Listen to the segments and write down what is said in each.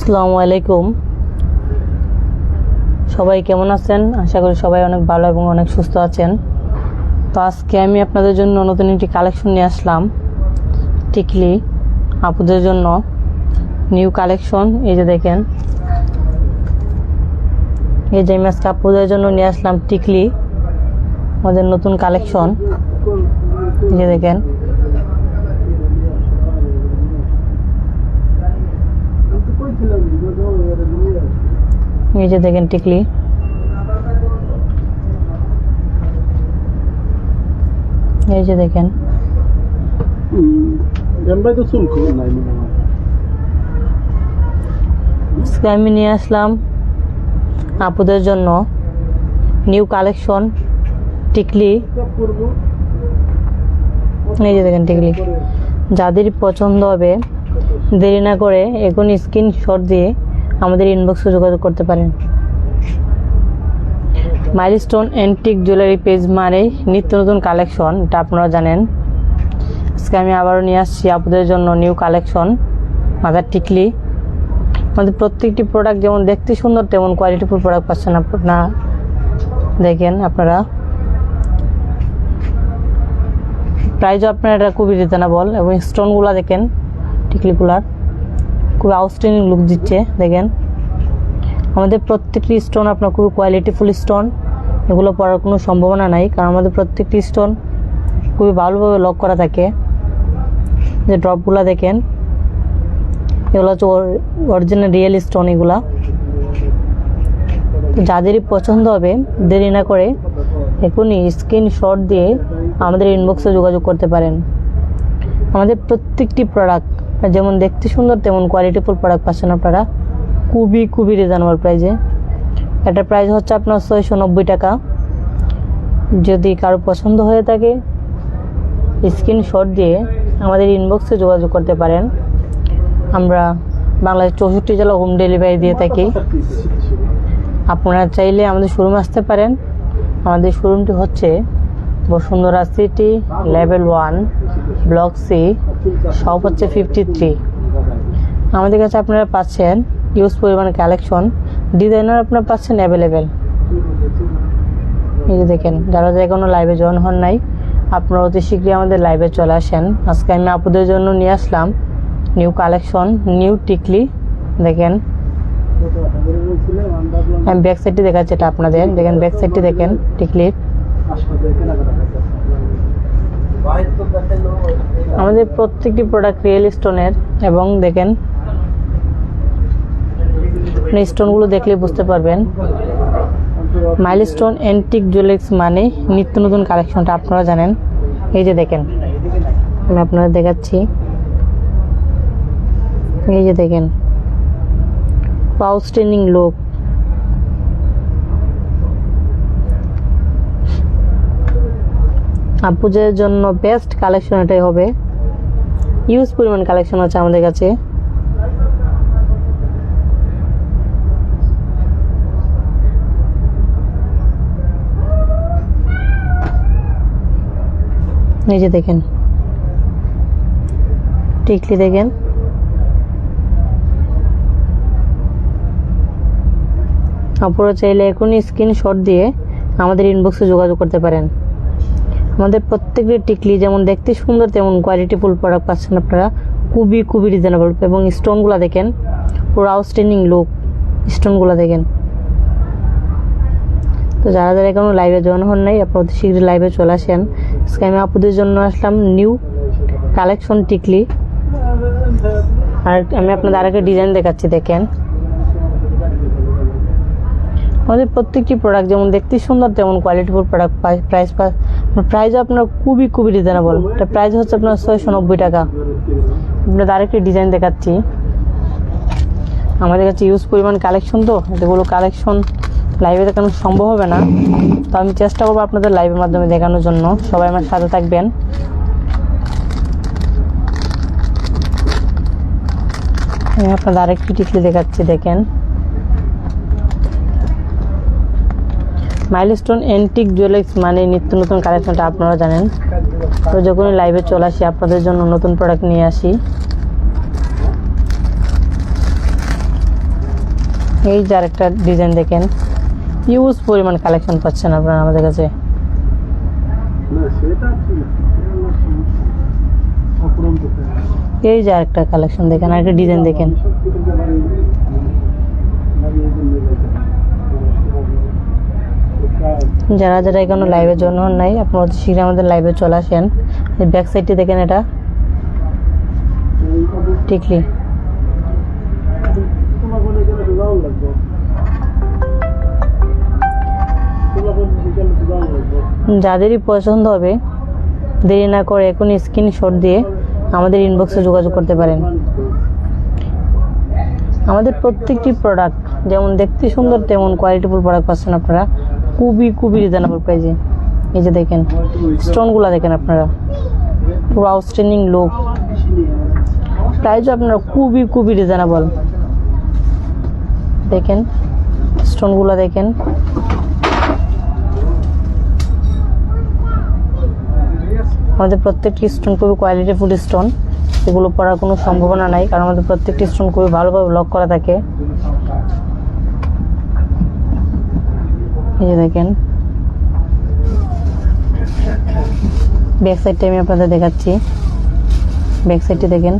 আসসালামু আলাইকুম। সবাই কেমন আছেন? আশা করি সবাই অনেক ভালো এবং অনেক সুস্থ আছেন। তো আজকে আমি আপনাদের জন্য নতুন একটি কালেকশন নিয়ে আসলাম, টিকলি আপুদের জন্য নিউ কালেকশন। এই যে দেখেন, এই যে আমি আজকে আপুদের জন্য নিয়ে আসলাম টিকলি, আমাদের নতুন কালেকশন। এই যে দেখেন, এই যে দেখেন টিকলি। এই যে দেখেন, আমি নিয়ে আসলাম আপুদের জন্য নিউ কালেকশন টিকলি। এই যে দেখেন টিকলি, যাদের পছন্দ হবে দেরি না করে এখন স্ক্রিনশট দিয়ে আমাদের ইনবক্সে যোগাযোগ করতে পারেন। মাইলস্টোন অ্যান্টিক জুয়েলারি পেজ মানে নিত্য নতুন কালেকশন, এটা আপনারা জানেন। আজকে আমি আবারও নিয়ে আসছি আপনাদের জন্য নিউ কালেকশন মাদার টিকলি। আমাদের প্রত্যেকটি প্রোডাক্ট যেমন দেখতে সুন্দর তেমন কোয়ালিটিফুল প্রোডাক্ট পাচ্ছেন আপনারা। দেখেন আপনারা, প্রাইসও আপনারা এটা খুবই রিজনেবল এবং স্টোনগুলো দেখেন টিকলিগুলার খুবই আউটস্ট্যান্ডিং লুক দিচ্ছে। দেখেন আমাদের প্রত্যেকটি স্টোন আপনার খুবই কোয়ালিটিফুল স্টোন, এগুলো পড়ার কোনো সম্ভাবনা নাই, কারণ আমাদের প্রত্যেকটি স্টোন খুবই ভালোভাবে লক করা থাকে। যে ড্রপগুলো দেখেন, এগুলো হচ্ছে অরিজিনাল রিয়েল স্টোন। এগুলা যাদেরই পছন্দ হবে দেরি না করে এখনই স্ক্রিনশট দিয়ে আমাদের ইনবক্সে যোগাযোগ করতে পারেন। আমাদের প্রত্যেকটি প্রোডাক্ট যেমন দেখতে সুন্দর তেমন কোয়ালিটিফুল প্রোডাক্ট পাচ্ছেন আপনারা খুবই রিজনেবল প্রাইসে। এটার প্রাইস হচ্ছে আপনার 690 টাকা। যদি কারো পছন্দ হয়ে থাকে স্ক্রিনশট দিয়ে আমাদের ইনবক্সে যোগাযোগ করতে পারেন। আমরা বাংলাদেশ 64 জেলা হোম ডেলিভারি দিয়ে থাকি। আপনারা চাইলে আমাদের শোরুমে আসতে পারেন। আমাদের শোরুমটি হচ্ছে Bashundhara city level 1 block C, shop হচ্ছে 53। আমাদের কাছে আপনারা পাচ্ছেন ইউজ পরিমাণ কালেকশন, ডিজাইনার আপনারা পাচ্ছেন অ্যাভেলেবেল। এই যে দেখেন, যারা এখনো লাইভে জয়েন হন নাই আপনারা অতি শীঘ্রই আমাদের লাইভে চলে আসেন। আজকে আমি আপুদের জন্য নিয়ে আসলাম নিউ কালেকশন নিউ টিকলি। দেখেন আমি ব্যাক সাইডটি দেখাচ্ছি, এটা আপনাদের দেখেন, ব্যাক সাইডটি দেখেন টিকলির। আমাদের প্রত্যেকটি প্রোডাক্ট রিয়েল স্টোনের এবং দেখেন স্টোনগুলো দেখলে বুঝতে পারবেন। মাইলস্টোন অ্যান্টিক জুয়েলার্স মানে নিত্য নতুন কালেকশনটা আপনারা জানেন। এই যে দেখেন, আমি আপনাদের দেখাচ্ছি। এই যে দেখেন আউটস্ট্যান্ডিং লুক। আপুদের জন্য বেস্ট কালেকশন এটাই হবে। ইউজ পরিমাণ কালেকশন আছে আমাদের কাছে। এই যে দেখেন টিকলি, দেখেন আপনারা চাইলে এখনই স্ক্রিনশট দিয়ে আমাদের ইনবক্সে যোগাযোগ করতে পারেন। আমাদের প্রত্যেকটি টিকলি যেমন দেখতে সুন্দর তেমন কোয়ালিটিফুল প্রোডাক্ট পাচ্ছেন আপনারা খুবই রিজনেবল। এবং স্টোনগুলো দেখেন পুরো আউটস্ট্যান্ডিং লুক, স্টোনগুলো দেখেন। তো যারা এখনো লাইভে জয়েন হন নাই আপনারা অতি শীঘ্রই লাইভে চলে আসেন। আজকে আমি আপুদের জন্য আসলাম নিউ কালেকশন টিকলি। আর আমি আপনাদের আরেকটা ডিজাইন দেখাচ্ছি, দেখেন আমাদের প্রত্যেকটি প্রোডাক্ট যেমন দেখতে সুন্দর তেমন কোয়ালিটিফুল প্রোডাক্ট। প্রাইসও আপনার খুবই রিজনেবল। এটা প্রাইস হচ্ছে আপনার 690 টাকা। আপনাদের আরেকটি ডিজাইন দেখাচ্ছি। আমাদের কাছে ইউজ পরিমাণ কালেকশন, তো এগুলো কালেকশন লাইভে দেখানো সম্ভব হবে না, তো আমি চেষ্টা করবো আপনাদের লাইভের মাধ্যমে দেখানোর জন্য। সবাই আমার সাথে থাকবেন। আমি আপনাদের আরেকটি টিকলি দেখাচ্ছি, দেখেন মাইলস্টোন অ্যান্টিক জুয়েলার্স মানে নিত্য নতুন কালেকশনটা আপনারা জানেন। তো যখনই লাইভে চলে আসি আপনাদের জন্য নতুন প্রোডাক্ট নিয়ে আসি। এই যে আরেকটা ডিজাইন দেখেন, হিউজ পরিমাণ কালেকশন পাচ্ছেন আপনারা আমাদের কাছে। এই যে আরেকটা কালেকশন দেখেন, আরেকটা ডিজাইন দেখেন। যারা যারা এখনো লাইভের জন্য নাই, আপনারা অতি শীঘ্রই আমাদের লাইভে চলে আসেন। ব্যাক সাইডটি দেখেন, এটা টিকলি। যাদেরই পছন্দ হবে দেরি না করে এখন স্ক্রিনশট দিয়ে আমাদের ইনবক্সে যোগাযোগ করতে পারেন। আমাদের প্রত্যেকটি প্রোডাক্ট যেমন দেখতে সুন্দর তেমন কোয়ালিটিফুল প্রোডাক্ট পাচ্ছেন আপনারা খুবই খুবই রিজনেবল প্রাইসে। এই যে দেখেন স্টোনগুলো দেখেন আপনারা, পুরো আউটস্ট্যান্ডিং লুক, প্রাইসও আপনারা খুবই খুবই রিজনেবল। দেখেন স্টোনগুলো দেখেন, আমাদের প্রত্যেকটি স্টোন খুবই কোয়ালিটিফুল স্টোন, এগুলো পড়ার কোনো সম্ভাবনা নাই, কারণ আমাদের প্রত্যেকটি স্টোন খুবই ভালোভাবে লক করা থাকে। এই যে দেখেন ব্যাক সাইডটা আমি আপনাদের দেখাচ্ছি, ব্যাক সাইডটি দেখেন।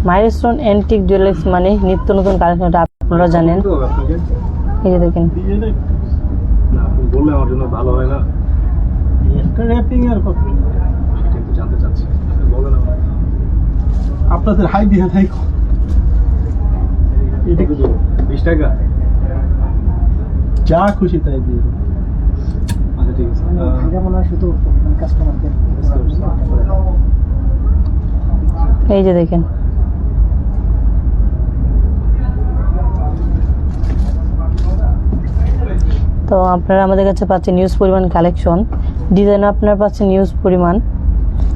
মাইলস্টোন অ্যান্টিক জুয়েলার্স মানে নিত্য নতুন কালেকশন, আপনারা জানেন। এই যে দেখেন আপনাদের হাই দিয়ে থাই এটা 20 টাকা, যা খুশি তাই দিয়ে। আচ্ছা ঠিক আছে, শুধু কাস্টমারদের। এই যে দেখেন তো আপনারা আমাদের কাছে পাচ্ছেন নিউজ পরিমাণ কালেকশন, ডিজাইনও আপনারা পাচ্ছেন নিউজ পরিমাণ,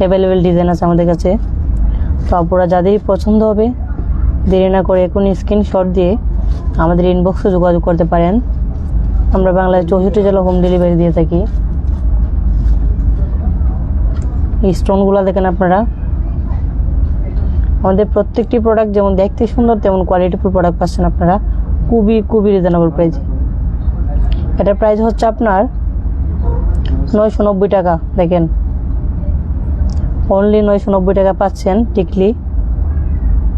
অ্যাভেলেবেল ডিজাইন আছে আমাদের কাছে। তো আপনারা যাদেরই পছন্দ হবে দেরি না করে এখন স্ক্রিনশট দিয়ে আমাদের ইনবক্সে যোগাযোগ করতে পারেন। আমরা বাংলায় 64 জেলা হোম ডেলিভারি দিয়ে থাকি। এই স্টোনগুলো দেখেন আপনারা, আমাদের প্রত্যেকটি প্রোডাক্ট যেমন দেখতে সুন্দর তেমন কোয়ালিটিফুল প্রোডাক্ট পাচ্ছেন আপনারা খুবই খুবই রিজনেবল প্রাইসে। এটার প্রাইস হচ্ছে আপনার 990 টাকা। দেখেন অনলি 990 টাকা পাচ্ছেন টিকলি।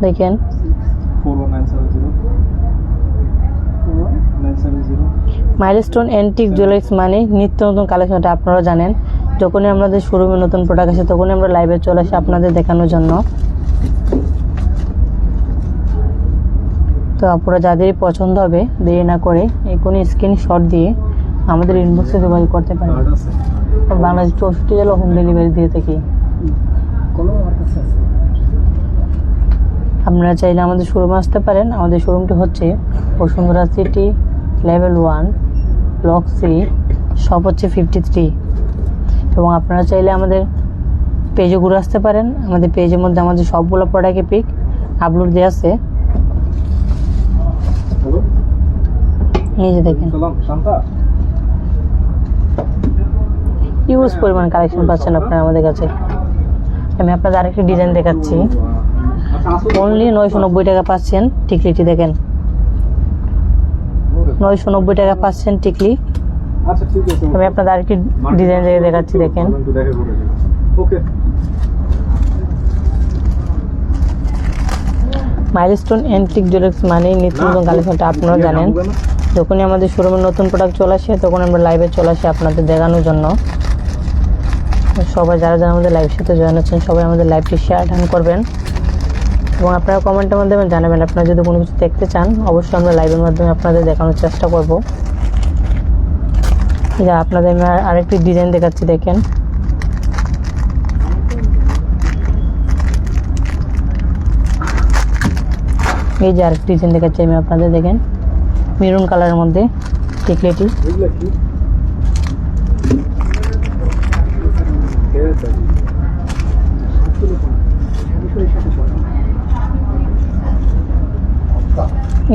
দেখেন মাইলস্টোন অ্যান্টিক জুয়েলার্স মানে নিত্য নতুন কালেকশনটা আপনারা জানেন। যখনই আমাদের শোরুমে নতুন প্রোডাক্ট আসে তখনই আমরা লাইভে চলে আসি আপনাদের দেখানোর জন্য। তো আপনারা যাদেরই পছন্দ হবে দেরি না করে এখনই স্ক্রিনশট দিয়ে আমাদের ইনবক্সে যোগাযোগ করতে পারেন। বাংলাদেশ 64 জেলা হোম ডেলিভারি দিয়ে থাকি। আপনারা চাইলে আমাদের শোরুমে আসতে পারেন। আমাদের শোরুমটি হচ্ছে Bashundhara city level 1 block C, shop হচ্ছে 53। এবং আপনারা চাইলে আমাদের পেজে ঘুরে আসতে পারেন। আমাদের পেজের মধ্যে আমাদের সবগুলো প্রোডাক্টের পিক আপলোড দেওয়া আছে। নিজে দেখেন হিউজ পরিমাণ কালেকশন পাচ্ছেন আপনারা আমাদের কাছে। আমি আপনাদের আরেকটি ডিজাইন দেখাচ্ছি, অনলি 990 টাকা পাচ্ছেন টিকলিটি। দেখেন 990 টাকা পাচ্ছেন টিকলি। আমি আপনাদের আরেকটি ডিজাইন দেখাচ্ছি, দেখেন মাইলস্টোন অ্যান্টিক জুয়েলার্স মানে নিত্য নতুন কালেকশনটা আপনারা জানেন। যখনই আমাদের শোরুমে নতুন প্রোডাক্ট চলে আসে তখন আমরা লাইভে চলে আসি আপনাদের দেখানোর জন্য। সবাই যারা যারা আমাদের লাইভের সাথে জয়েন আছেন সবাই আমাদের লাইভটি শেয়ার করবেন এবং আপনারা কমেন্টের মাধ্যমে জানাবেন আপনারা যদি কোনো কিছু দেখতে চান। অবশ্যই আমরা লাইভের মাধ্যমে আপনাদের দেখানোর চেষ্টা করব। যা আপনাদের আমি আরেকটি ডিজাইন দেখাচ্ছি, দেখেন এই যে আরেকটি ডিজাইন দেখাচ্ছি আমি আপনাদের। দেখেন মেরুন কালারের মধ্যে টিকলিটি।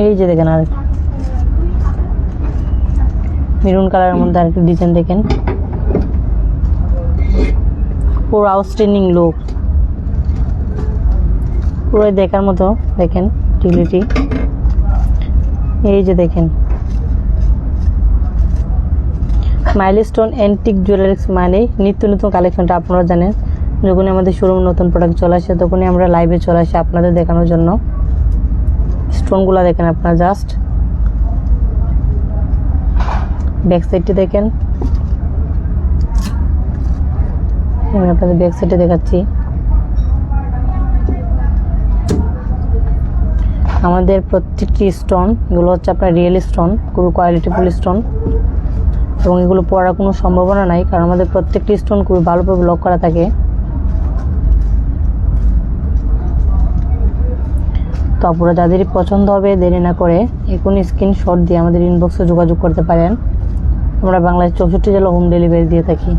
এই যে দেখেন আর মেরুন কালারের মধ্যে আরেকটি ডিজাইন দেখেন, পুরো আউটস্ট্যান্ডিং লুক, পুরো দেখার মতো। দেখেন টিকলিটি এই যে দেখেন, মাইলস্টোন অ্যান্টিক জুয়েলারিস মানে নিত্য নতুন কালেকশনটা আপনারা জানেন। যখনই আমাদের শোরুম নতুন প্রোডাক্ট চলে আসে তখনই আমরা লাইভে চলে আসি আপনাদের দেখানোর জন্য। স্টোনগুলো দেখেন আপনারা, জাস্ট ব্যাক সাইডটি দেখেন। আমি আপনাদের ব্যাক সাইডে দেখাচ্ছি। আমাদের প্রত্যেকটি স্টোন এগুলো হচ্ছে আপনার রিয়েল স্টোন, খুবই কোয়ালিটিফুল স্টোন, এবং এগুলো পড়ার কোনো সম্ভাবনা নাই, কারণ আমাদের প্রত্যেকটি স্টোন খুবই ভালোভাবে লক করা থাকে। তো আপনারা যাদেরই পছন্দ হবে দেরি না করে এখনই স্ক্রিনশট দিয়ে আমাদের ইনবক্সে যোগাযোগ করতে পারেন। আমরা বাংলাদেশ 64 জেলা হোম ডেলিভারি দিয়ে থাকি।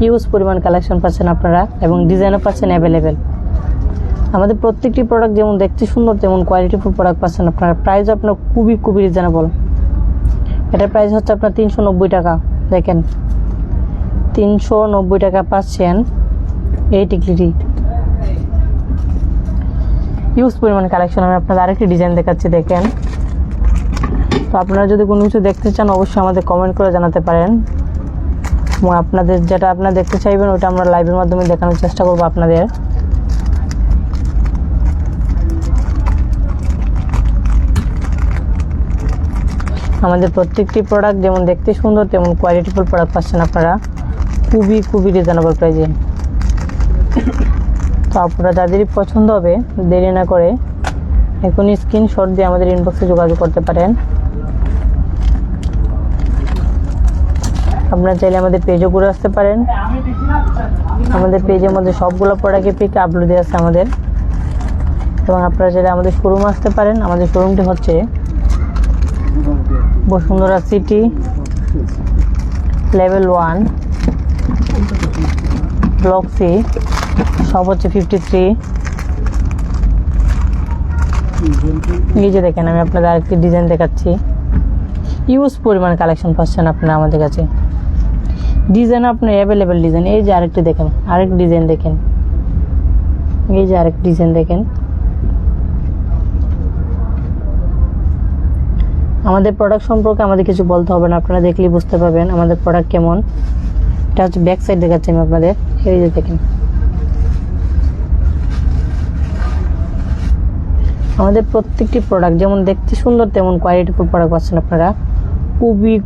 হিউজ পরিমাণ কালেকশন পাচ্ছেন আপনারা এবং ডিজাইনও পাচ্ছেন অ্যাভেলেবেল। আমাদের প্রত্যেকটি প্রোডাক্ট যেমন দেখতে সুন্দর তেমন কোয়ালিটিফুল প্রোডাক্ট পাচ্ছেন আপনারা। প্রাইস আপনার খুবই রিজনেবল। এটার প্রাইস হচ্ছে আপনার 390 টাকা। দেখেন 390 টাকা পাচ্ছেন এই টিকলিটি। হিউজ পরিমাণ কালেকশন। আমি আপনাদের আরেকটি ডিজাইন দেখাচ্ছি, দেখেন। তো আপনারা যদি কোনো কিছু দেখতে চান অবশ্যই আমাদের কমেন্ট করে জানাতে পারেন, এবং আপনাদের যেটা আপনারা দেখতে চাইবেন ওটা আমরা লাইভের মাধ্যমে দেখানোর চেষ্টা করবো আপনাদের। আমাদের প্রত্যেকটি প্রোডাক্ট যেমন দেখতে সুন্দর তেমন কোয়ালিটিফুল প্রোডাক্ট পাচ্ছেন আপনারা খুবই রিজনেবল প্রাইসে। তো আপনারা যাদেরই পছন্দ হবে দেরি না করে এখনই স্ক্রিনশট দিয়ে আমাদের ইনবক্সে যোগাযোগ করতে পারেন। আপনারা চাইলে আমাদের পেজও ঘুরে আসতে পারেন। আমাদের পেজের মধ্যে সবগুলো প্রোডাক্টের পিক আপলোড দেওয়া আছে আমাদের, এবং আপনারা চাইলে আমাদের শোরুমে আসতে পারেন। আমাদের শোরুমটি হচ্ছে Bashundhara city level 1 block C, সব হচ্ছে 53। এই যে দেখেন, আমি আপনাদের আরেকটি ডিজাইন দেখাচ্ছি। ইউজ পরিমাণ কালেকশন পাচ্ছেন আপনারা আমাদের কাছে। ডিজাইন আপনার অ্যাভেলেবেল ডিজাইন। এই যে আরেকটি দেখেন, আরেক ডিজাইন দেখেন, এই যে আরেক ডিজাইন দেখেন। আমাদের প্রোডাক্ট সম্পর্কে আমাদের কিছু বলতে হবে না, আপনারা দেখলেই বুঝতে পারবেন আমাদের প্রোডাক্ট কেমন। এটা হচ্ছে ব্যাক সাইড দেখাচ্ছি আমি আপনাদের। এই যে দেখেন, আমাদের প্রত্যেকটি প্রোডাক্ট যেমন দেখতে সুন্দর তেমন কোয়ালিটিফুল প্রোডাক্ট পাচ্ছেন আপনারা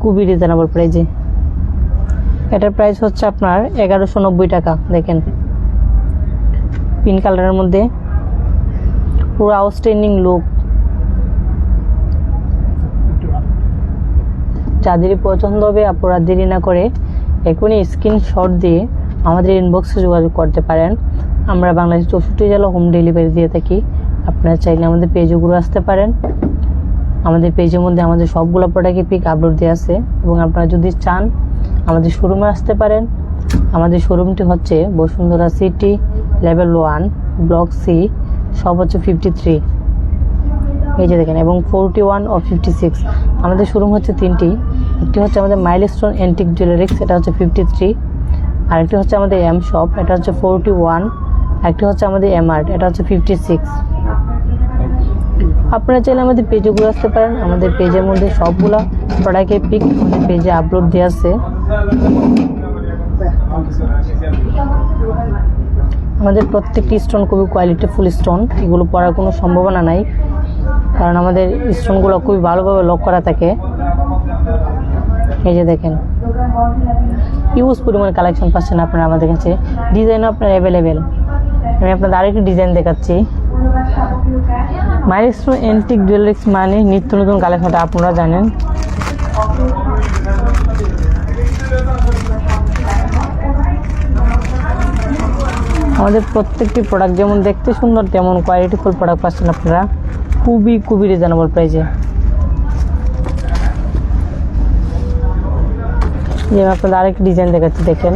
খুবই রিজনেবল প্রাইসে। এটার প্রাইস হচ্ছে আপনার 1190 টাকা। দেখেন পিঙ্ক কালারের মধ্যে পুরো আউটস্ট্যান্ডিং লুক। যাদেরই পছন্দ হবে আপনারা দেরি না করে এখনই স্ক্রিনশট দিয়ে আমাদের ইনবক্সে যোগাযোগ করতে পারেন। আমরা বাংলাদেশ 64 জেলা হোম ডেলিভারি দিয়ে থাকি। আপনারা চাইলে আমাদের পেজে ঘুরে আসতে পারেন। আমাদের পেজের মধ্যে আমাদের সবগুলো প্রোডাক্টের পিক আপলোড দেওয়া আছে, এবং আপনারা যদি চান আমাদের শোরুমে আসতে পারেন। আমাদের শোরুমটি হচ্ছে Bashundhara city level 1 block C, সব হচ্ছে 53। এই যে দেখেন, এবং 41 ও 56। আমাদের শোরুম হচ্ছে তিনটি। একটি হচ্ছে আমাদের মাইলস্টোন অ্যান্টিক জুয়েলারিস, এটা হচ্ছে 53। আরেকটি হচ্ছে আমাদের এম শপ, এটা হচ্ছে 41। আরেকটি হচ্ছে আমাদের এম আর্ট, এটা হচ্ছে 56। আপনারা চাইলে আমাদের পেজে ঘুরে আসতে পারেন। আমাদের পেজের মধ্যে সবগুলো প্রোডাক্টের পিক আমাদের পেজে আপলোড দেওয়া আছে। আমাদের প্রত্যেকটি স্টোন খুবই কোয়ালিটিফুল স্টোন, এগুলো পড়ার কোনো সম্ভাবনা নাই, কারণ আমাদের স্টোনগুলো খুবই ভালোভাবে লক করা থাকে। এই যে দেখেন, ইউজ পরিমাণ কালেকশন পাচ্ছেন আপনারা আমাদের কাছে। ডিজাইনও আপনার অ্যাভেলেবেল। আমি আপনাদের আরেকটি ডিজাইন দেখাচ্ছি। মাইলস্টোন অ্যান্টিক জুয়েলারিস মানে নিত্য নতুন কালেকশনটা আপনারা জানেন। আমাদের প্রত্যেকটি প্রোডাক্ট যেমন দেখতে সুন্দর তেমন কোয়ালিটিফুল প্রোডাক্ট পাচ্ছেন আপনারা খুবই রিজনেবল প্রাইসে। যে আপনাদের আরেকটি ডিজাইন দেখাচ্ছি, দেখেন।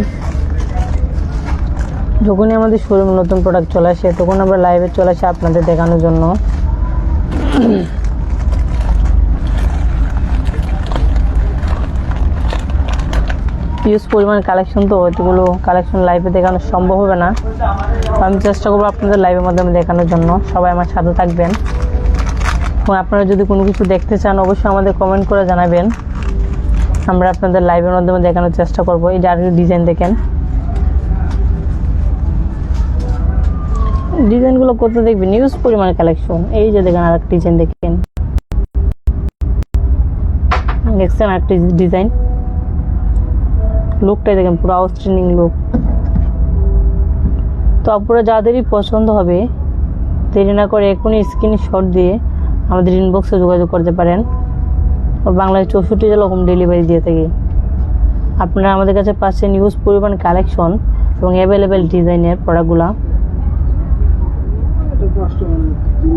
যখনই আমাদের শোরুমে নতুন প্রোডাক্ট চলে আসে তখন আমরা লাইভে চলে আসি আপনাদের দেখানোর জন্য। হিউজ পরিমাণ কালেকশন, তো এতগুলো কালেকশন লাইভে দেখানো সম্ভব হবে না। আমি চেষ্টা করবো আপনাদের লাইভের মাধ্যমে দেখানোর জন্য। সবাই আমার সাথে থাকবেন। এবং আপনারা যদি কোনো কিছু দেখতে চান অবশ্যই আমাদের কমেন্ট করে জানাবেন, আমরা আপনাদের লাইভের মাধ্যমে দেখানোর চেষ্টা করব। এই যে আরেকটি ডিজাইন দেখেন, ডিজাইনগুলো কত দেখবেন, নিউজ পরিমাণ কালেকশন। এই যে দেখেন আরেকটা ডিজাইন দেখেন, দেখছেন আরেকটি ডিজাইন, লুকটাই দেখেন পুরো আউটস্ট্যান্ডিং লুক। তো আপনারা যাদেরই পছন্দ হবে দেরি না করে এখনই স্ক্রিনশট দিয়ে আমাদের ইনবক্সে যোগাযোগ করতে পারেন। বাংলায় 64 জেলা হোম ডেলিভারি দিয়ে থাকি। আপনারা আমাদের কাছে পাচ্ছেন নিউজ পরিমাণ কালেকশন এবং অ্যাভেলেবেল ডিজাইনের প্রোডাক্টগুলো।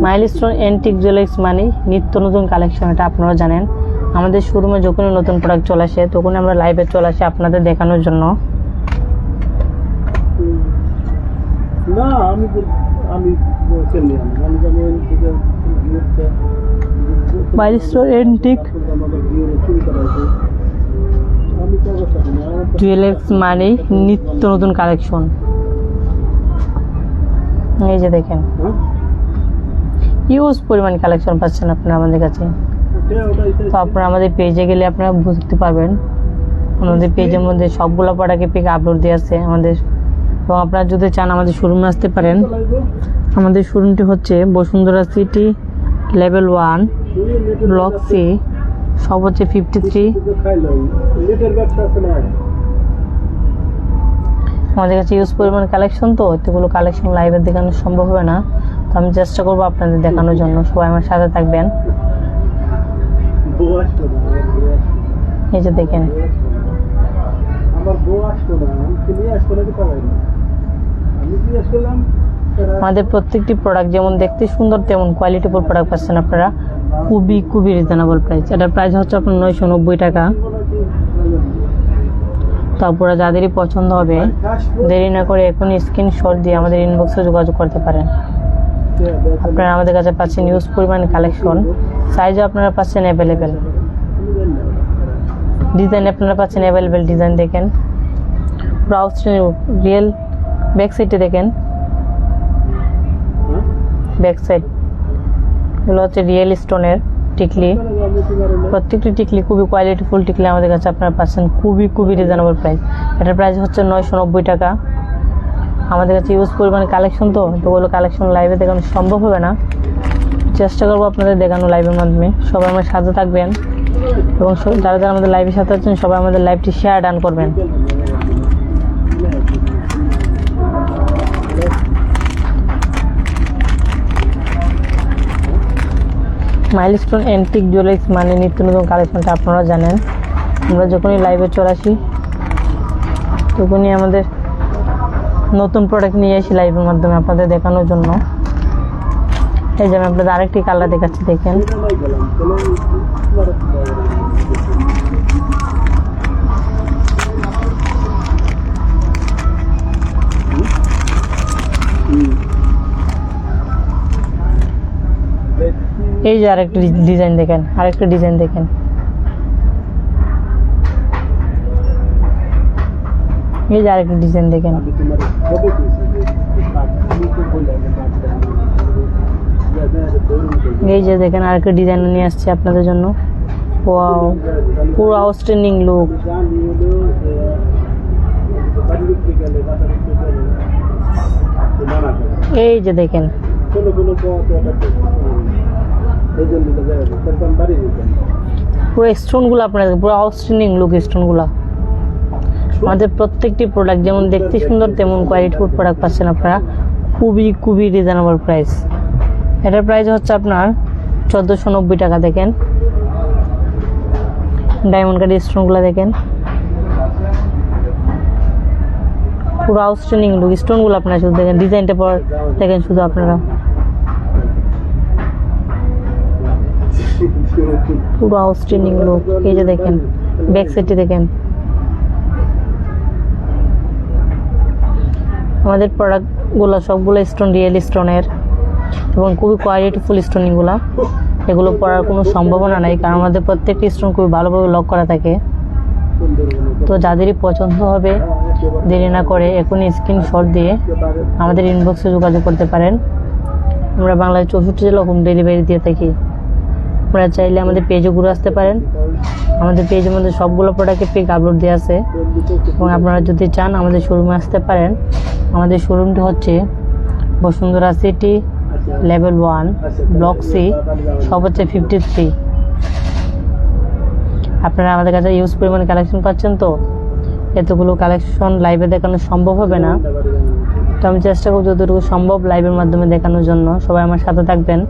মাইলস্টোন অ্যান্টিক জুয়েলার্স মানে নিত্য নতুন কালেকশন, এটা আপনারা জানেন। আমাদের শোরুমে যখনই নতুন প্রোডাক্ট চলে আসে তখনই আমরা লাইভে চলে আসি আপনাদের দেখানোর জন্য। না আমি মাইলস্টোন অ্যান্টিক জুয়েলার্স মানে নিত্য নতুন কালেকশন। এই যে দেখেন ইউজ পরিমাণ কালেকশন পাচ্ছেন আপনারা আমাদের কাছে। তো আপনারা আমাদের পেজে গেলে আপনারা বুঝতে পারবেন, আমাদের পেজের মধ্যে সবগুলো প্রোডাক্টের পিক আপলোড দিয়ে আছে আমাদের। এবং আপনারা যদি চান আমাদের শোরুমে আসতে পারেন। আমাদের শোরুমটি হচ্ছে Bashundhara city level 1 block C, সব হচ্ছে 53। আমাদের কাছে ইউজ পরিমাণ কালেকশন, তো এতগুলো কালেকশন লাইভে দেখানো সম্ভব হবে না। তো আমি চেষ্টা করবো আপনাদের দেখানোর জন্য, সবাই আমার সাথে থাকবেন। এই যে দেখেন আমাদের প্রত্যেকটি প্রোডাক্ট যেমন দেখতে সুন্দর তেমন কোয়ালিটিফুল প্রোডাক্ট পাচ্ছেন আপনারা খুবই রিজনেবল প্রাইস। এটার প্রাইস হচ্ছে আপনার 990 টাকা। তারপরে যাদেরই পছন্দ হবে দেরি না করে এখনই স্ক্রিনশট দিয়ে আমাদের ইনবক্সে যোগাযোগ করতে পারেন। আপনারা আমাদের কাছে পাচ্ছেন নিউজ পরিমাণ কালেকশন, সাইজও আপনারা পাচ্ছেন অ্যাভেলেবেল, ডিজাইন আপনারা পাচ্ছেন অ্যাভেলেবেল ডিজাইন। দেখেন ব্রাউজ রিয়েল ব্যাক সাইডে দেখেন, ব্যাক সাইড এগুলো হচ্ছে রিয়েল স্টোনের টিকলি। প্রত্যেকটি টিকলি খুবই কোয়ালিটিফুল টিকলি আমাদের কাছে আপনারা পাচ্ছেন খুবই রিজনেবল প্রাইস। এটার প্রাইস হচ্ছে 990 টাকা। আমাদের কাছে ইউজ পরিমাণে কালেকশন, তো ওগুলো কালেকশন লাইভে দেখানো সম্ভব হবে না। চেষ্টা করবো আপনাদের দেখানো লাইভের মাধ্যমে। সবাই আমার সাথে থাকবেন এবং যারা যারা আমাদের লাইভের সাথে আছেন সবাই আমাদের লাইভটি শেয়ার ডান করবেন। মাইলস্টোন অ্যান্টিক জুয়েলার্স মানে নিত্য নতুন কালেকশনটা আপনারা জানেন। আমরা যখনই লাইভে চলে আসি তখনই আমাদের নতুন প্রোডাক্ট নিয়ে আসি লাইভের মাধ্যমে আপনাদের দেখানোর জন্য। এই যে আমি আপনাদের আরেকটি কালার দেখাচ্ছি, দেখেন এই যে আরেকটা ডিজাইন দেখেন, আরেকটা ডিজাইন দেখেন, এই যে আরেকটা ডিজাইন দেখেন। এই যে দেখেন আরেকটা ডিজাইন নিয়ে আসছে আপনাদের জন্য। ওয়াও, পুরো আউটস্ট্যান্ডিং লুক। এই যে দেখেন পুরো স্টোনগুলো আপনারা পুরো আউটস্ট্যান্ডিং লুক স্টোনগুলো। আমাদের প্রত্যেকটি প্রোডাক্ট যেমন দেখতে সুন্দর তেমন কোয়ালিটিফুল প্রোডাক্ট পাচ্ছেন আপনারা খুবই রিজনেবল প্রাইস। এটার প্রাইস হচ্ছে আপনার 1490 টাকা। দেখেন ডায়মন্ড কাটের স্টোনগুলো দেখেন, পুরো আউটস্ট্যান্ডিং লুক। স্টোনগুলো আপনারা শুধু দেখেন, ডিজাইনটা পর দেখেন শুধু আপনারা, পুরো আউটস্ট্যান্ডিং লুক। এই যে দেখেন ব্যাক সাইডটি দেখেন। আমাদের প্রোডাক্টগুলো সবগুলো স্টোন রিয়েল স্টোনের এবং খুবই কোয়ালিটিফুল স্টোনগুলো। এগুলো পরার কোনো সম্ভাবনা নাই, কারণ আমাদের প্রত্যেকটি স্টোন খুবই ভালোভাবে লক করা থাকে। তো যাদেরই পছন্দ হবে দেরি না করে এখনই স্ক্রিনশট দিয়ে আমাদের ইনবক্সে যোগাযোগ করতে পারেন। আমরা বাংলায় 64 জেলা হোম ডেলিভারি দিয়ে থাকি। আপনারা চাইলে আমাদের পেজে ঘুরে আসতে পারেন। আমাদের পেজের মধ্যে সবগুলো প্রোডাক্টের পিক আপলোড দেওয়া আছে এবং আপনারা যদি চান আমাদের শোরুমে আসতে পারেন। আমাদের শোরুমটি হচ্ছে Bashundhara city level 1 block C, সব হচ্ছে 53। আপনারা আমাদের কাছে ইউজ পরিমাণ কালেকশন পাচ্ছেন, তো এতগুলো কালেকশন লাইভে দেখানো সম্ভব হবে না, তো আমি চেষ্টা করব যতটুকু সম্ভব লাইভের মাধ্যমে দেখানোর জন্য। সবাই আমার সাথে থাকবেন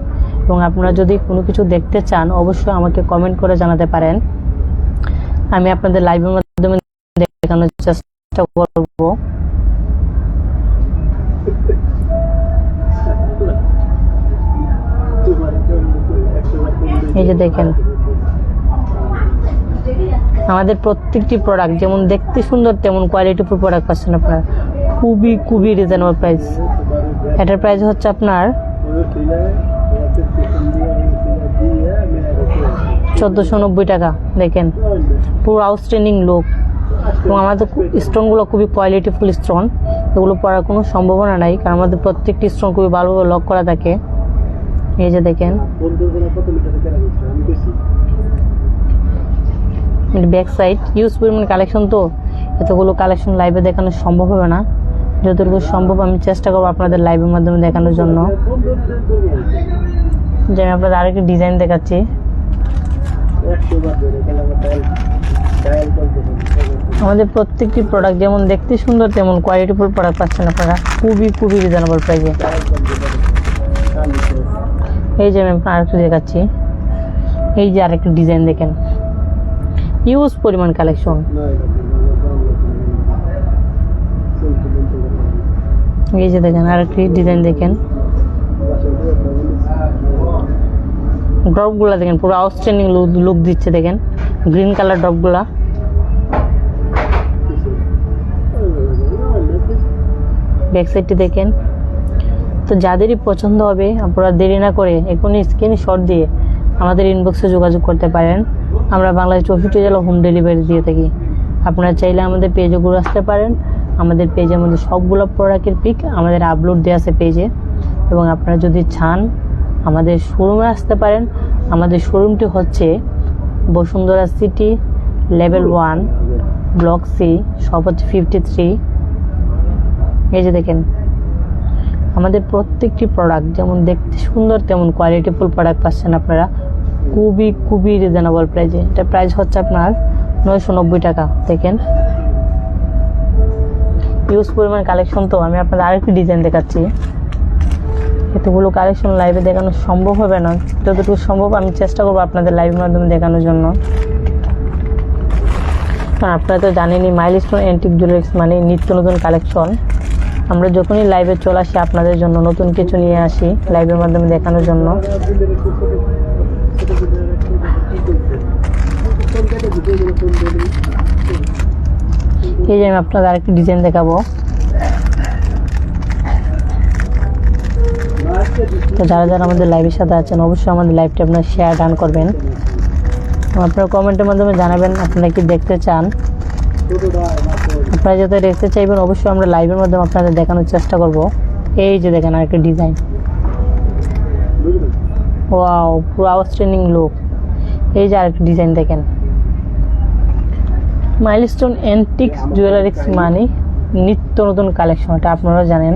এবং আপনারা যদি কোনো কিছু দেখতে চান অবশ্যই আমাকে কমেন্ট করে জানাতে পারেন, আমি আপনাদের লাইভের মাধ্যমে দেখানোর চেষ্টা করব। এই যে দেখেন আমাদের প্রত্যেকটি প্রোডাক্ট যেমন দেখতে সুন্দর তেমন কোয়ালিটিফুল প্রোডাক্ট পাচ্ছেন আপনারা খুবই রিজনেবল প্রাইস। এটার প্রাইস হচ্ছে আপনার 1490 টাকা। দেখেন পুরো আউটস্ট্যান্ডিং লুক এবং আমাদের স্টোনগুলো খুবই কোয়ালিটিফুল স্টোন, এগুলো পরার কোনো সম্ভাবনা নাই, কারণ আমাদের প্রত্যেকটি স্টোন খুবই ভালোভাবে লক করা থাকে। এই যে দেখেন ব্যাক সাইড ইউজ পরিমাণ কালেকশন, তো এতগুলো কালেকশন লাইভে দেখানো সম্ভব হবে না, যতটুকু সম্ভব আমি চেষ্টা করবো আপনাদের লাইভের মাধ্যমে দেখানোর জন্য। যে আমি আপনাদের আরেকটি ডিজাইন দেখাচ্ছি। আমাদের প্রত্যেকটি প্রোডাক্ট যেমন দেখতে সুন্দর তেমন কোয়ালিটিফুল প্রোডাক্ট পাচ্ছেন আপনারা খুবই রিজনেবল প্রাইসে। এই যে আমি আপনার আরেকটু দেখাচ্ছি, এই যে আরেকটি ডিজাইন দেখেন, ইউজ পরিমাণ কালেকশন। এই যে দেখেন আরেকটি ডিজাইন দেখেন, ড্রপগুলা দেখেন পুরো আউটস্ট্যান্ডিং লুক দিচ্ছে। দেখেন গ্রিন কালার ড্রপগুলা, ব্যাক সাইডটি দেখেন। তো যাদেরই পছন্দ হবে আপনারা দেরি না করে এখনই স্ক্রিনশট দিয়ে আমাদের ইনবক্সে যোগাযোগ করতে পারেন। আমরা বাংলাদেশ 64 জেলা হোম ডেলিভারি দিয়ে থাকি। আপনারা চাইলে আমাদের পেজে ঘুরে আসতে পারেন। আমাদের পেজের মধ্যে সবগুলো প্রোডাক্টের পিক আমাদের আপলোড দেওয়া আছে পেজে, এবং আপনারা যদি চান আমাদের শোরুমে আসতে পারেন। আমাদের শোরুমটি হচ্ছে Bashundhara city level 1 block C, সব হচ্ছে 53। এই যে দেখেন আমাদের প্রত্যেকটি প্রোডাক্ট যেমন দেখতে সুন্দর তেমন কোয়ালিটিফুল প্রোডাক্ট পাচ্ছেন আপনারা খুবই রিজনেবল প্রাইসে। এটা প্রাইস হচ্ছে আপনার 990 টাকা। দেখেন ইউজ পরিমাণ কালেকশন, তো আমি আপনাদের আরেকটি ডিজাইন দেখাচ্ছি। এতগুলো কালেকশন লাইভে দেখানো সম্ভব হবে না, যতটুকু সম্ভব আমি চেষ্টা করবো আপনাদের লাইভের মাধ্যমে দেখানোর জন্য। আপনারা তো জানেনই মাইলস্টোন অ্যান্টিক জুয়েলার্স মানে নিত্য নতুন কালেকশন। আমরা যখনই লাইভে চলে আসি আপনাদের জন্য নতুন কিছু নিয়ে আসি লাইভের মাধ্যমে দেখানোর জন্য। এই যে আমি আপনাদের আরেকটি ডিজাইন দেখাবো। তো যারা আমাদের লাইভের সাথে আছেন অবশ্যই আমাদের লাইভটি আপনারা শেয়ার ডান করবেন। আপনারা কমেন্টের মাধ্যমে জানাবেন আপনারা কি দেখতে চান। আপনারা যাতে দেখতে চাইবেন অবশ্যই আমরা লাইভের মাধ্যমে আপনাদের দেখানোর চেষ্টা করব। এই যে দেখেন আরেকটা ডিজাইন, ওয়াও পুরো আউটস্ট্যান্ডিং লুক। এই যে আরেকটা ডিজাইন দেখেন, মাইলস্টোন অ্যান্টিক্স জুয়েলারিক্স মানে নিত্য নতুন কালেকশন, এটা আপনারা জানেন।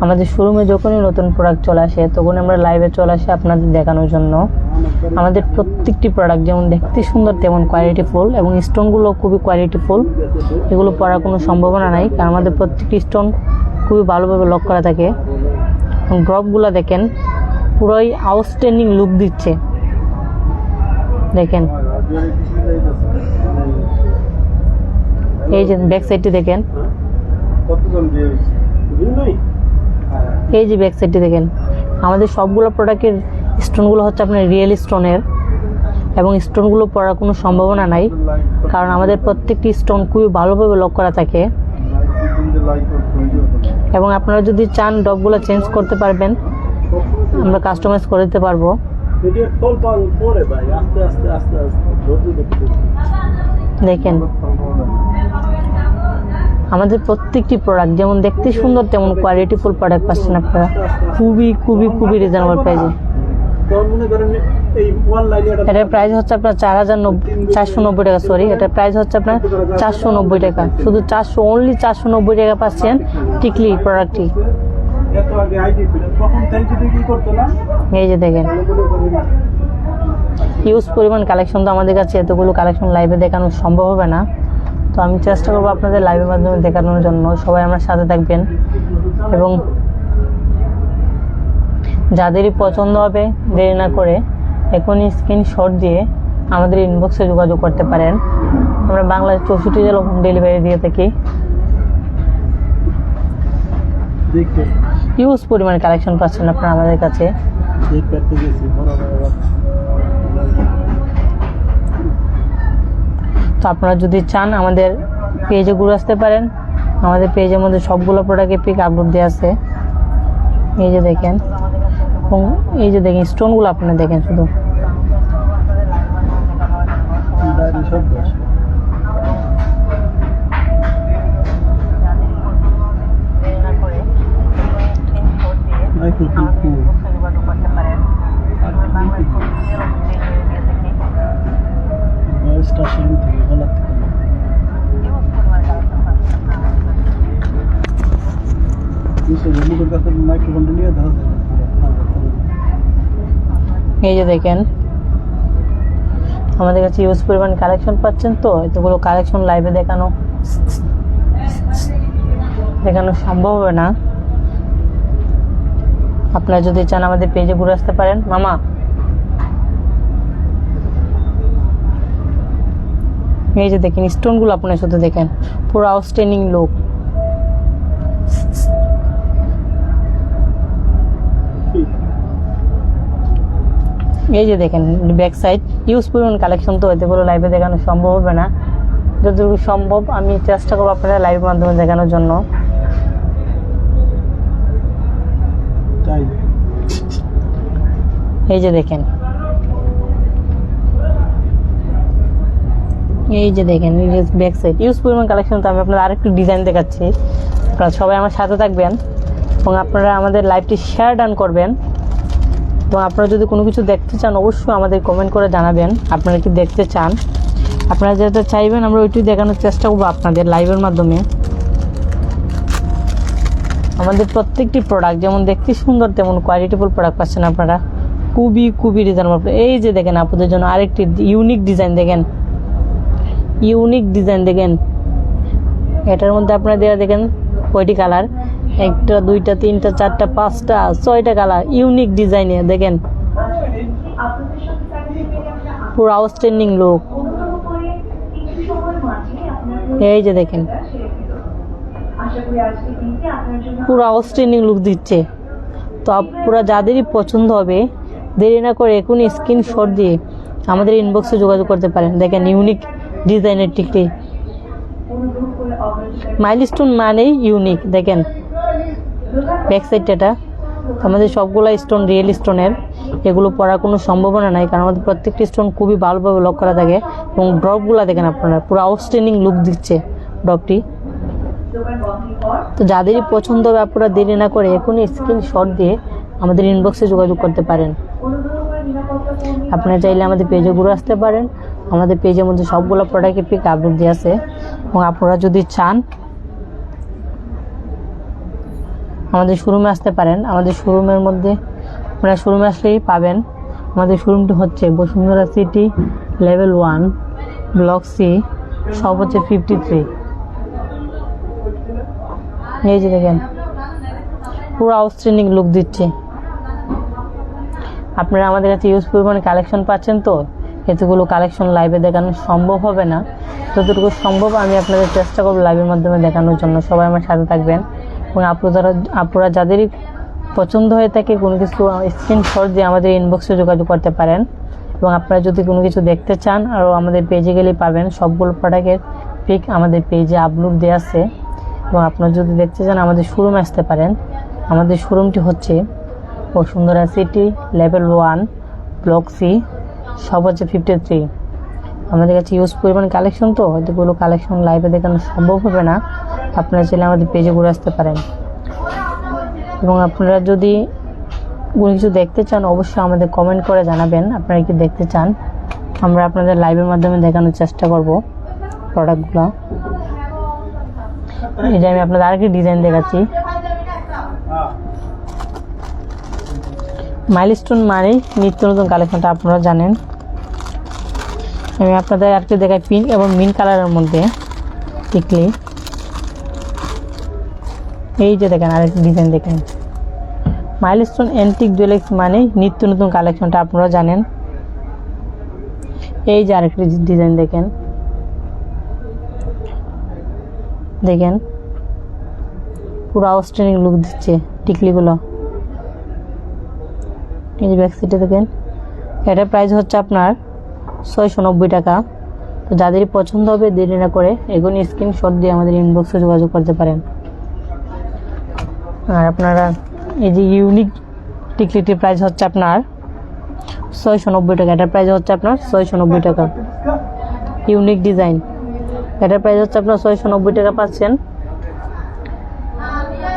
আমাদের শোরুমে যখনই নতুন প্রোডাক্ট চলে আসে তখনই আমরা লাইভে চলে আসি আপনাদের দেখানোর জন্য। আমাদের প্রত্যেকটি প্রোডাক্ট যেমন দেখতে সুন্দর তেমন কোয়ালিটিফুল, এবং স্টোনগুলো খুবই কোয়ালিটিফুল, এগুলো পরার কোনো সম্ভাবনা নাই, কারণ আমাদের প্রত্যেকটি স্টোন খুবই ভালোভাবে লক করা থাকে। ড্রপগুলো দেখেন পুরোই আউটস্ট্যান্ডিং লুক দিচ্ছে। দেখেন এই যে ব্যাক সাইডটি দেখেন, এই যে ব্যাক সাইডটি দেখেন। আমাদের সবগুলো প্রোডাক্টের স্টোনগুলো হচ্ছে আপনার রিয়েল স্টোনের, এবং স্টোনগুলো পড়ার কোনো সম্ভাবনা নাই, কারণ আমাদের প্রত্যেকটি স্টোন খুবই ভালোভাবে লক করা থাকে। এবং আপনারা যদি চান ডবগুলো চেঞ্জ করতে পারবেন, আমরা কাস্টমাইজ করে দিতে পারবো। দেখেন আমাদের প্রত্যেকটি প্রোডাক্ট যেমন দেখতে সুন্দর তেমন কোয়ালিটিফুল প্রোডাক্ট পাচ্ছেন আপনারা খুবই রিজনেবল প্রাইসে। তখন মনে করেন এই অনলাইনে এটার প্রাইস হচ্ছে আপনার 4,490 টাকা, সরি এটার প্রাইস হচ্ছে আপনার 490 টাকা, শুধু 490 টাকা পাচ্ছেন টিকলি প্রোডাক্টটি। এত আগে আইডি ছিলেন তখন থেকে যদি কি করতো না এই যে দেখেন হিউজ পরিমাণ কালেকশন, তো আমাদের কাছে এতগুলো কালেকশন লাইভে দেখানো সম্ভব হবে না, তো আমি চেষ্টা করবো আপনাদের লাইভের মাধ্যমে দেখানোর জন্য। সবাই আমার সাথে থাকবেন এবং যাদেরই পছন্দ হবে দেরি না করে এখনই স্ক্রিনশট দিয়ে আমাদের ইনবক্সে যোগাযোগ করতে পারেন। আমরা বাংলাদেশ 64 জেলা হোম ডেলিভারি দিয়ে থাকি। দেখতে হিউজ পরিমাণ কালেকশন পাচ্ছেন আপনারা আমাদের কাছে। দেখতে গেছি তো আপনারা যদি চান আমাদের পেজে ঘুরে আসতে পারেন, আমাদের পেজের মধ্যে সবগুলো প্রোডাক্টের পিক আপলোড দেওয়া আছে। এই যে দেখেন, এবং এই যে দেখেন স্টোনগুলো আপনারা দেখেন শুধু। বাইরে সব বসে স্টেশন থেকে বলার থেকে মাইক্রোফোনটা নিয়ে ধরা যাবে। এই যে দেখেন আমাদের কাছে ইউজ পরিমাণ কালেকশন পাচ্ছেন, তো এতগুলো কালেকশন লাইভে দেখানো সম্ভব হবে না। আপনারা যদি চান আমাদের পেজে ঘুরে আসতে পারেন। মামা এই যে দেখেন স্টোনগুলো আপনার সাথে দেখেন, পুরো আউটস্ট্যান্ডিং লুক। এই যে দেখেন ব্যাক সাইড ইউজ পরিমাণ কালেকশন, তো এতগুলো লাইভে দেখানো সম্ভব হবে না। যতটুকু সম্ভব আমি চেষ্টা করবো আপনারা লাইভের মাধ্যমে দেখানোর জন্য। এই যে দেখেন, এই যে দেখেন ব্যাক সাইড ইউজ পরিমাণ কালেকশন। তো আমি আপনাদের আরেকটু ডিজাইন দেখাচ্ছি, আপনারা সবাই আমার সাথে থাকবেন এবং আপনারা আমাদের লাইভটি শেয়ার ডান করবেন। এবং আপনারা যদি কোনো কিছু দেখতে চান অবশ্যই আমাদের কমেন্ট করে জানাবেন আপনারা কি দেখতে চান। আপনারা যেটা চাইবেন আমরা ওইটাই দেখানোর চেষ্টা করবো আপনাদের লাইভের মাধ্যমে। আমাদের প্রত্যেকটি প্রোডাক্ট যেমন দেখতে সুন্দর তেমন কোয়ালিটিফুল প্রোডাক্ট পাচ্ছেন আপনারা, খুবই রিজনেবল। এই যে দেখেন আপনাদের জন্য আরেকটি ইউনিক ডিজাইন দেখেন, এটার মধ্যে আপনারা দেওয়া দেখেন কয়টি কালার, 1টা 2টা 3টা 4টা 5টা 6টা কালার ইউনিক ডিজাইনে দেখেন, পুরো আউটস্ট্যান্ডিং লুক। এই যে দেখেন পুরো আউটস্ট্যান্ডিং লুক দিচ্ছে। তো পুরো যাদেরই পছন্দ হবে দেরি না করে এখনই স্ক্রিনশট দিয়ে আমাদের ইনবক্সে যোগাযোগ করতে পারেন। দেখেন ইউনিক ডিজাইনের টিকলি, মাইলস্টোন মানেই ইউনিক। দেখেন ব্যাক সাইডটা আমাদের সবগুলো স্টোন রিয়েল স্টোনের, এগুলো পড়ার কোনো সম্ভাবনা নাই কারণ আমাদের প্রত্যেকটি স্টোন খুবই ভালোভাবে লক করা থাকে। এবং ড্রপগুলো দেখেন আপনারা পুরো আউটস্ট্যান্ডিং লুক দিচ্ছে ড্রপটি। তো যাদেরই পছন্দ হবে আপনারা দেরি না করে এখনই স্ক্রিনশট দিয়ে আমাদের ইনবক্সে যোগাযোগ করতে পারেন। আপনারা চাইলে আমাদের পেজে ঘুরে আসতে পারেন, আমাদের পেজের মধ্যে সবগুলো প্রোডাক্টের পিক আপলোড দিয়ে আছে। এবং আপনারা যদি চান আমাদের শোরুমে আসতে পারেন, আমাদের শোরুমের মধ্যে আপনারা শোরুমে আসলেই পাবেন। আমাদের শোরুমটি হচ্ছে Bashundhara city level 1 block C, সব হচ্ছে 53। এই যে দেখেন পুরো আউটস্ট্যান্ডিং লুক দিচ্ছে। আপনারা আমাদের কাছে ইউজ পরিমাণে কালেকশন পাচ্ছেন, তো এতগুলো কালেকশন লাইভে দেখানো সম্ভব হবে না। যতটুকু সম্ভব আমি আপনাদের চেষ্টা করব লাইভের মাধ্যমে দেখানোর জন্য। সবাই আমার সাথে থাকবেন এবং আপনারা যাদেরই পছন্দ হয়ে থাকে কোনো কিছু স্ক্রিনশট দিয়ে আমাদের ইনবক্সে যোগাযোগ করতে পারেন। এবং আপনারা যদি কোনো কিছু দেখতে চান আরও আমাদের পেজে গেলেই পাবেন, সবগুলো প্রোডাক্টের পিক আমাদের পেজে আপলোড দেওয়া আছে। এবং আপনারা যদি দেখতে চান আমাদের শোরুমে আসতে পারেন। আমাদের শোরুমটি হচ্ছে Bashundhara city level 1 block C, সব হচ্ছে 53। আমাদের কাছে ইউজ পরিমাণ কালেকশন, তো হয়তোগুলো কালেকশন লাইভে দেখানো সম্ভব হবে না। আপনারা চাইলে আমাদের পেজে ঘুরে আসতে পারেন। এবং আপনারা যদি কোনো কিছু দেখতে চান অবশ্যই আমাদের কমেন্ট করে জানাবেন আপনারা কি দেখতে চান। আমরা আপনাদের লাইভের মাধ্যমে দেখানোর চেষ্টা করব প্রোডাক্টগুলো। এই যে আমি আপনাদের আরেকটি ডিজাইন দেখাচ্ছি। মাইলস্টোন মানে নিত্য নতুন কালেকশনটা আপনারা জানেন। আমি আপনাদের আরেকটি দেখাই পিঙ্ক এবং মিন কালারের মধ্যে টিকলি। এই যে দেখেন আরেকটি ডিজাইন দেখেন। মাইলস্টোন অ্যান্টিক জুয়েলার্স মানে নিত্য নতুন কালেকশনটা আপনারা জানেন। এই যে আরেকটি ডিজাইন দেখেন, দেখেন পুরো আউটস্ট্যান্ডিং লুক দিচ্ছে টিকলিগুলো। এই যে ব্যাক সাইডে দেখেন, এটার প্রাইস হচ্ছে আপনার 690 টাকা। তো যাদেরই পছন্দ হবে দেরি না করে এখনই স্ক্রিনশট দিয়ে আমাদের ইনবক্সে যোগাযোগ করতে পারেন। আর আপনারা এই যে ইউনিক টিকলিটির প্রাইস হচ্ছে আপনার 690 টাকা। এটার প্রাইস হচ্ছে আপনার 690 টাকা। ইউনিক ডিজাইন, এটার প্রাইস হচ্ছে আপনার 690 টাকা পাচ্ছেন।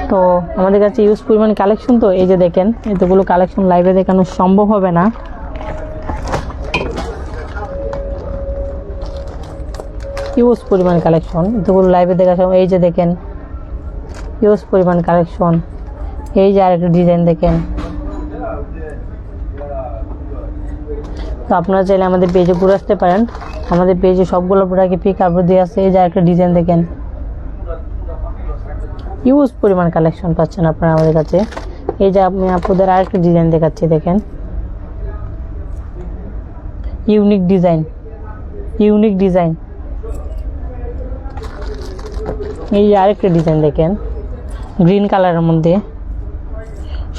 তো আমাদের কাছে ইউজ পরিমাণ কালেকশন, তো এই যে দেখেন এতগুলো কালেকশন লাইভে দেখানো সম্ভব হবে না। ইউজ পরিমাণ কালেকশন এতগুলো লাইভে দেখা সম্ভব। এই যে দেখেন ইউজ পরিমাণ কালেকশন। এই যে আরেকটা ডিজাইন দেখেন। তো আপনারা চাইলে আমাদের পেজে ঘুরে আসতে পারেন। আমাদের পেজে সবগুলো প্রোডাক্টে পিক আপ দিয়ে আছে। এই যে আরেকটা ডিজাইন দেখেন, ইউজ পরিমাণ কালেকশন পাচ্ছেন আপনারা আমাদের কাছে। এই যে আমি আপনাদের আরেকটা ডিজাইন দেখাচ্ছি, দেখেন ইউনিক ডিজাইন, ইউনিক ডিজাইন। এই যে আরেকটা ডিজাইন দেখেন গ্রিন কালারের মধ্যে,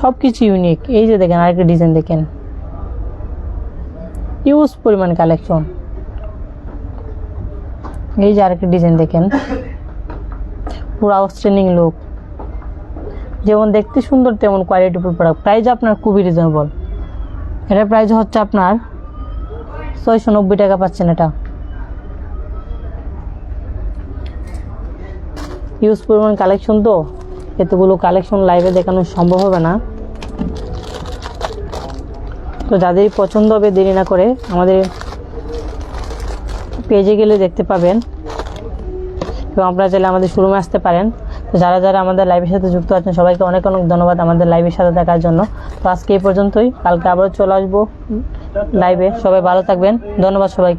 সব কিছু ইউনিক। এই যে দেখেন আরেকটা ডিজাইন দেখেন, ইউজ পরিমাণ কালেকশন। এই যে আরেকটা ডিজাইন দেখেন, পুরো আউটস্ট্যান্ডিং লুক। যেমন দেখতে সুন্দর তেমন কোয়ালিটিফুল প্রোডাক্ট। প্রাইস আপনার খুবই রিজনেবল। এটার প্রাইস হচ্ছে আপনার 690 টাকা পাচ্ছেন। এটা ইউজ পরিমাণ কালেকশন, তো এতগুলো কালেকশন লাইভে দেখানো সম্ভব হবে না। তো যাদেরই পছন্দ হবে দেরি না করে আমাদের পেজে গেলে দেখতে পাবেন, এবং আপনারা চাইলে আমাদের শোরুমে আসতে পারেন। তো যারা যারা আমাদের লাইভের সাথে যুক্ত আছেন সবাইকে অনেক অনেক ধন্যবাদ আমাদের লাইভের সাথে দেখার জন্য। তো আজকে এই পর্যন্তই, কালকে আবারও চলে আসবো লাইভে। সবাই ভালো থাকবেন, ধন্যবাদ সবাইকে।